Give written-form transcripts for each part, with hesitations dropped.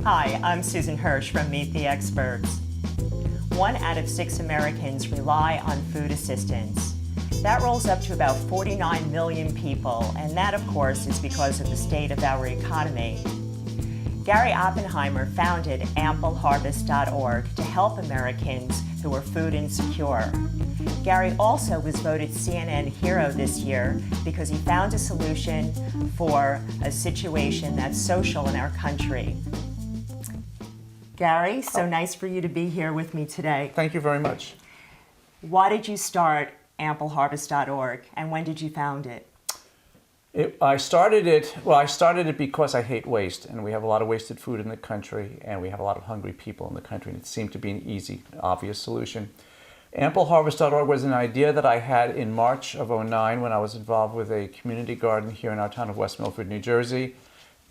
Hi, I'm Susan Hirsch from Meet the Experts. 1 out of 6 Americans rely on food assistance. That rolls up to about 49 million people, and that, of course, is because of the state of our economy. Gary Oppenheimer founded AmpleHarvest.org to help Americans who are food insecure. Gary also was voted CNN Hero this year because he found a solution for a situation that's social in our country. Gary, so nice for you to be here with me today. Thank you very much. Why did you start AmpleHarvest.org, and when did you found it? I started it because I hate waste, and we have a lot of wasted food in the country, and we have a lot of hungry people in the country, and it seemed to be an easy, obvious solution. AmpleHarvest.org was an idea that I had in March of '09 when I was involved with a community garden here in our town of West Milford, New Jersey,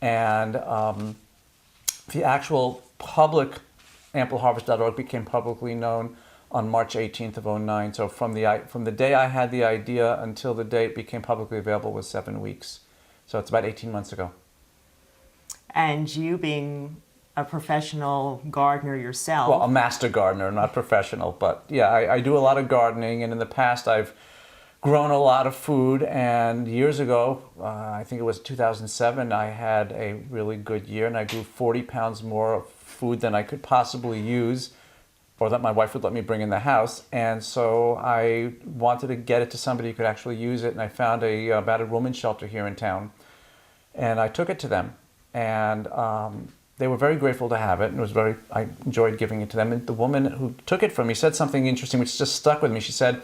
and the actual public AmpleHarvest.org became publicly known on March 18th of '09. So from the day I had the idea until the day it became publicly available was 7 weeks. So it's about 18 months ago. And you being a professional gardener yourself. Well, a master gardener, not professional, but yeah, I do a lot of gardening, and in the past I've grown a lot of food, and years ago, I think it was 2007, I had a really good year, and I grew 40 pounds more of food than I could possibly use, or that my wife would let me bring in the house. And so I wanted to get it to somebody who could actually use it, and I found a battered women's shelter here in town, and I took it to them, and they were very grateful to have it, and I enjoyed giving it to them. And the woman who took it from me said something interesting which just stuck with me. She said,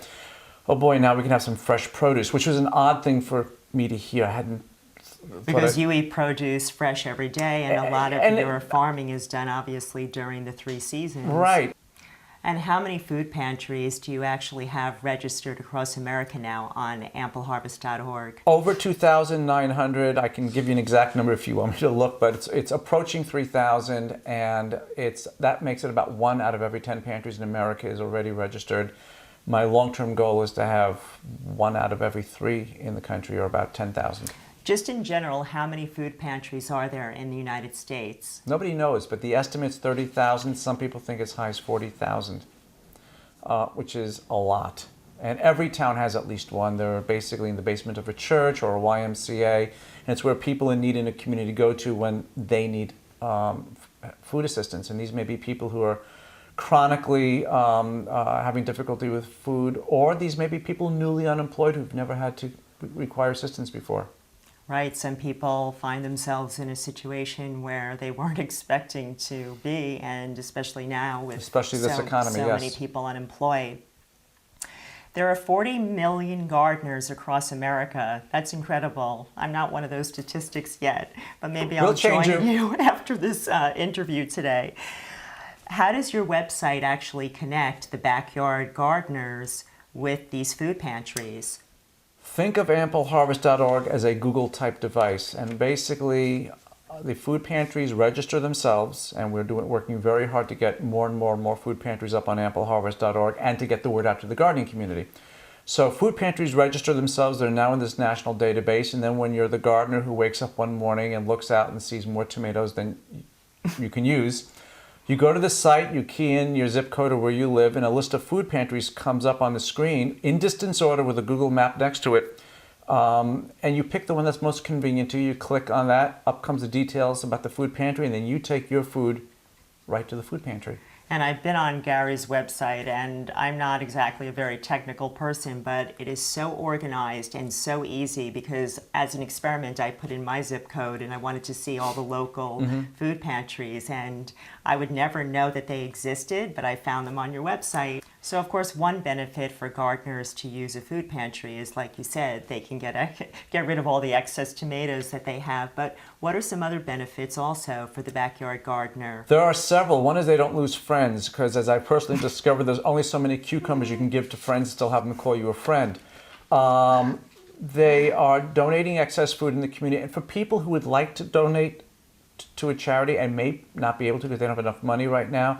"Oh boy, now we can have some fresh produce," which was an odd thing for me to hear. I hadn't. Because you eat produce fresh every day, and a lot of your farming is done obviously during the 3 seasons. Right. And how many food pantries do you actually have registered across America now on AmpleHarvest.org? Over 2,900. I can give you an exact number if you want me to look, but it's approaching 3,000, and that makes it about 1 out of every 10 pantries in America is already registered. My long-term goal is to have 1 out of every 3 in the country, or about 10,000. Just in general, how many food pantries are there in the United States? Nobody knows, but the estimate's 30,000. Some people think it's high as 40,000, which is a lot. And every town has at least one. They're basically in the basement of a church or a YMCA, and it's where people in need in a community go to when they need food assistance. And these may be people who are chronically having difficulty with food, or these may be people newly unemployed who've never had to require assistance before. Right, some people find themselves in a situation where they weren't expecting to be, and especially now with this economy, so many people unemployed. There are 40 million gardeners across America. That's incredible. I'm not one of those statistics yet, but maybe I'll join you after this interview today. How does your website actually connect the backyard gardeners with these food pantries? Think of AmpleHarvest.org as a Google-type device, and basically the food pantries register themselves, and we're working very hard to get more and more food pantries up on AmpleHarvest.org and to get the word out to the gardening community. So food pantries register themselves. They're now in this national database, and then when you're the gardener who wakes up one morning and looks out and sees more tomatoes than you can use, you go to the site, you key in your zip code or where you live, and a list of food pantries comes up on the screen in distance order with a Google map next to it. And you pick the one that's most convenient to you. You click on that, up comes the details about the food pantry, and then you take your food right to the food pantry. And I've been on Gary's website, and I'm not exactly a very technical person, but it is so organized and so easy because as an experiment, I put in my zip code and I wanted to see all the local food pantries, and I would never know that they existed, but I found them on your website. So of course, one benefit for gardeners to use a food pantry is, like you said, they can get rid of all the excess tomatoes that they have. But what are some other benefits also for the backyard gardener? There are several. One is they don't lose friends, because as I personally discovered, there's only so many cucumbers you can give to friends and still have them call you a friend. They are donating excess food in the community. And for people who would like to donate to a charity and may not be able to because they don't have enough money right now,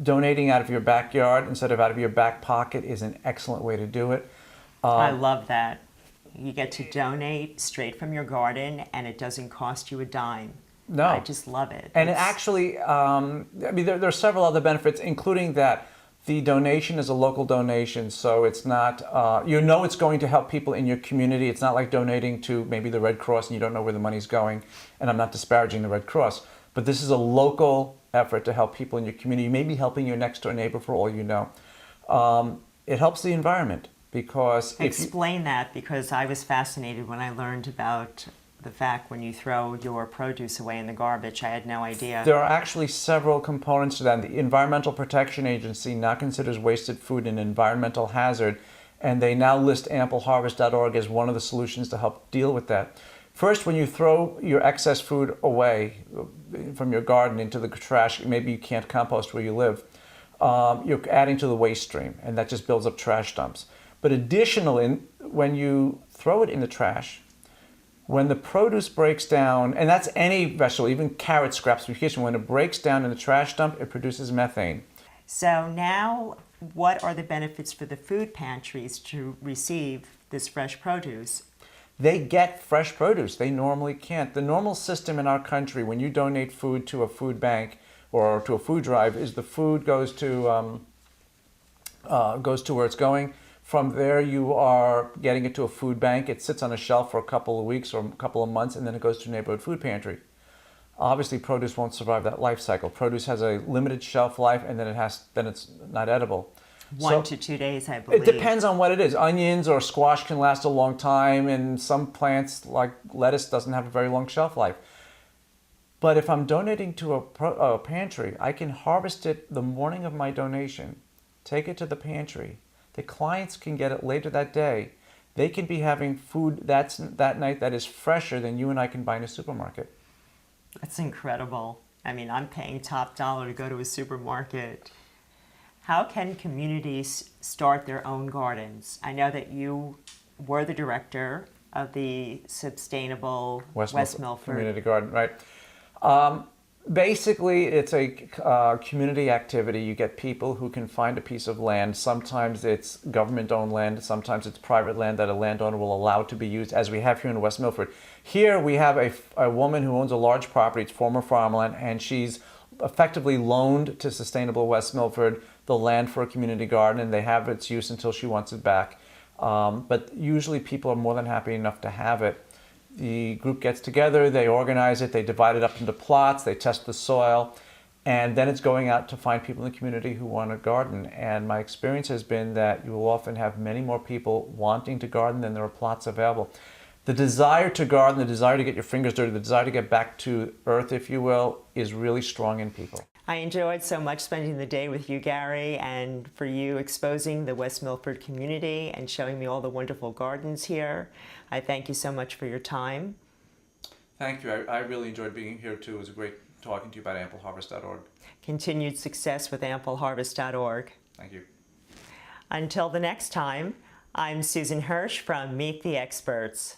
donating out of your backyard instead of out of your back pocket is an excellent way to do it. I love that. You get to donate straight from your garden, and it doesn't cost you a dime. No. I just love it. And it actually, I mean, there are several other benefits, including that the donation is a local donation, so it's not, it's going to help people in your community. It's not like donating to maybe the Red Cross and you don't know where the money's going, and I'm not disparaging the Red Cross, but this is a local effort to help people in your community. You may be helping your next door neighbor for all you know. It helps the environment because... Explain that, because I was fascinated when I learned about the fact when you throw your produce away in the garbage. I had no idea. There are actually several components to that. The Environmental Protection Agency now considers wasted food an environmental hazard, and they now list AmpleHarvest.org as one of the solutions to help deal with that. First, when you throw your excess food away from your garden into the trash, maybe you can't compost where you live, you're adding to the waste stream, and that just builds up trash dumps. But additionally, when you throw it in the trash, when the produce breaks down, and that's any vegetable, even carrot scraps from your kitchen, when it breaks down in the trash dump, it produces methane. So now, what are the benefits for the food pantries to receive this fresh produce? They get fresh produce. They normally can't. The normal system in our country, when you donate food to a food bank or to a food drive, is the food goes to where it's going. From there, you are getting it to a food bank. It sits on a shelf for a couple of weeks or a couple of months, and then it goes to a neighborhood food pantry. Obviously, produce won't survive that life cycle. Produce has a limited shelf life, and then it's not edible. 1 to 2 days, I believe. It depends on what it is. Onions or squash can last a long time, and some plants, like lettuce, doesn't have a very long shelf life. But if I'm donating to a pantry, I can harvest it the morning of my donation, take it to the pantry. The clients can get it later that day. They can be having food that night that is fresher than you and I can buy in a supermarket. That's incredible. I mean, I'm paying top dollar to go to a supermarket. How can communities start their own gardens? I know that you were the director of the Sustainable West Milford Community Garden, right? Basically, it's a community activity. You get people who can find a piece of land. Sometimes it's government-owned land. Sometimes it's private land that a landowner will allow to be used, as we have here in West Milford. Here we have a woman who owns a large property. It's former farmland, and she's effectively loaned to Sustainable West Milford the land for a community garden, and they have its use until she wants it back. But usually people are more than happy enough to have it. The group gets together, they organize it, they divide it up into plots, they test the soil, and then it's going out to find people in the community who want a garden. And my experience has been that you will often have many more people wanting to garden than there are plots available. The desire to garden, the desire to get your fingers dirty, the desire to get back to earth, if you will, is really strong in people. I enjoyed so much spending the day with you, Gary, and for you exposing the West Milford community and showing me all the wonderful gardens here. I thank you so much for your time. Thank you. I really enjoyed being here too. It was great talking to you about AmpleHarvest.org. Continued success with AmpleHarvest.org. Thank you. Until the next time, I'm Susan Hirsch from Meet the Experts.